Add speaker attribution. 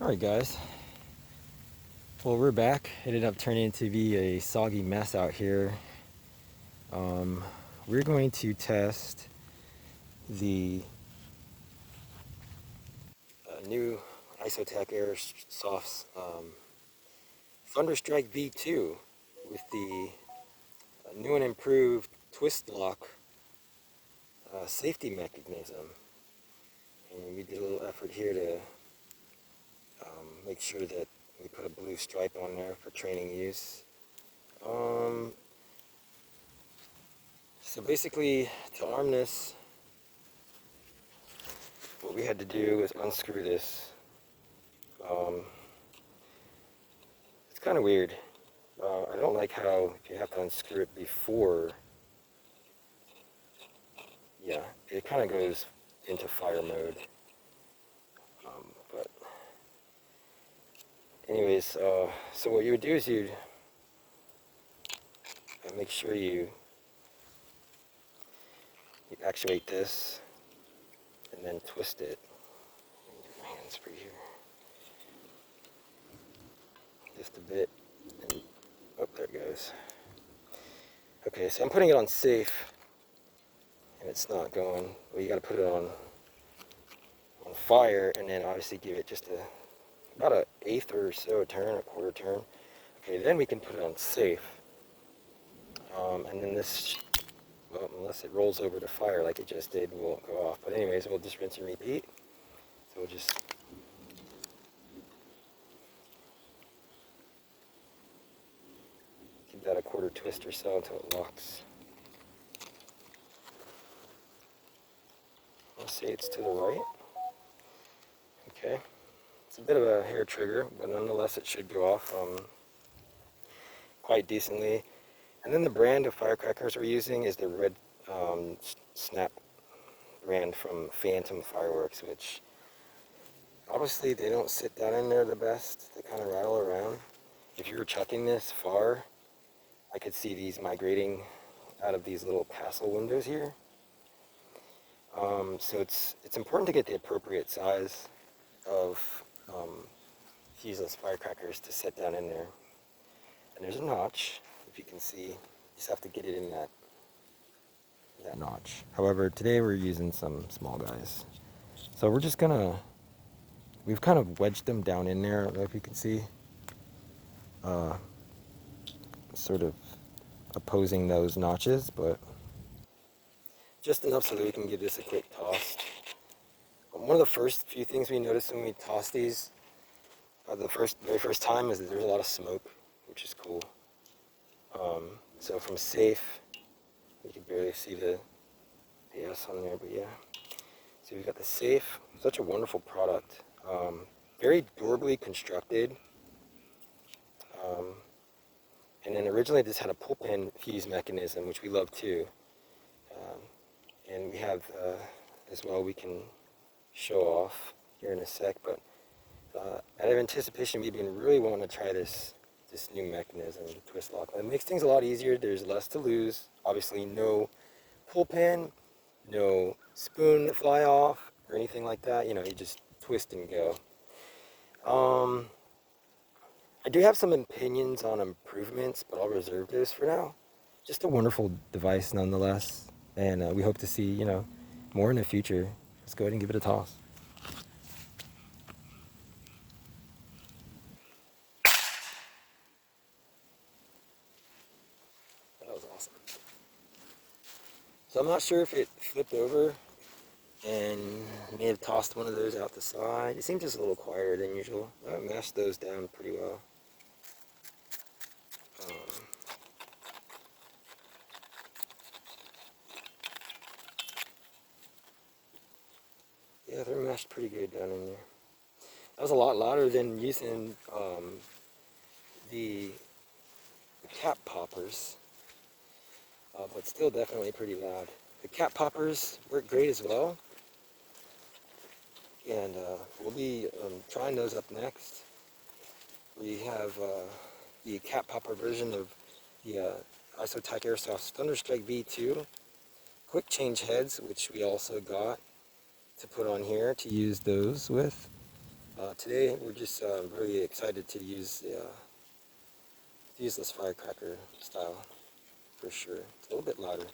Speaker 1: Alright guys, well we're back. It ended up turning to be a soggy mess out here. We're going to test the new Isotech Airsoft's Thunderstrike V2 with the new and improved twist lock safety mechanism. And we did a little effort here to make sure that we put a blue stripe on there for training use. So basically, to arm this, what we had to do was unscrew this. It's kind of weird. I don't like how you have to unscrew it before. Yeah, it kind of goes into fire mode. But anyways, so what you would do is you'd make sure you actuate this and then twist it. Get my hands free here. Just a bit. And, oh, there it goes. Okay, so I'm putting it on safe, and it's not going. Well, you got to put it on fire, and then obviously give it just about an eighth or so turn, a quarter turn. Okay, then we can put it on safe. And then this, well, unless it rolls over to fire like it just did, won't go off. But anyways, we'll just rinse and repeat. So we'll just give that a quarter twist or so until it locks. Let's see, it's to the right. Okay, it's a bit of a hair trigger, but nonetheless it should go off quite decently. And then the brand of firecrackers we're using is the red snap brand from Phantom Fireworks, which obviously they don't sit down in there the best. They kind of rattle around. If you were chucking this far, I could see these migrating out of these little castle windows here. So it's important to get the appropriate size of fuseless firecrackers to set down in there. And there's a notch, if you can see. You just have to get it in that notch. However, today we're using some small guys. So we're just gonna, we've kind of wedged them down in there. I don't know if you can see. Sort of opposing those notches, but just enough so that we can give this a quick toss. One of the first few things we noticed when we toss these, the very first time, is that there's a lot of smoke, which is cool. So from safe, you can barely see the S on there, but yeah. So we've got the safe, such a wonderful product. Very durably constructed. And then originally this had a pull pin fuse mechanism, which we love too. And we have as well, we can show off here in a sec, but out of anticipation, we've been really wanting to try this new mechanism, the twist lock. It makes things a lot easier. There's less to lose. Obviously no pull pin, no spoon to fly off or anything like that. You know, you just twist and go. I do have some opinions on improvements, but I'll reserve those for now. Just a wonderful device nonetheless, and we hope to see, you know, more in the future. Let's go ahead and give it a toss. That was awesome. So I'm not sure if it flipped over and may have tossed one of those out the side. It seemed just a little quieter than usual. I mashed those down pretty well. Yeah, they're mashed pretty good down in there. That was a lot louder than using the cap poppers, but still definitely pretty loud. The cap poppers work great as well, and we'll be trying those up next. We have the cap popper version of the Isotech Airsoft's Thunderstrike V2 quick change heads, which we also got to put on here to use those with. Today we're just really excited to use use this firecracker style for sure. It's a little bit louder.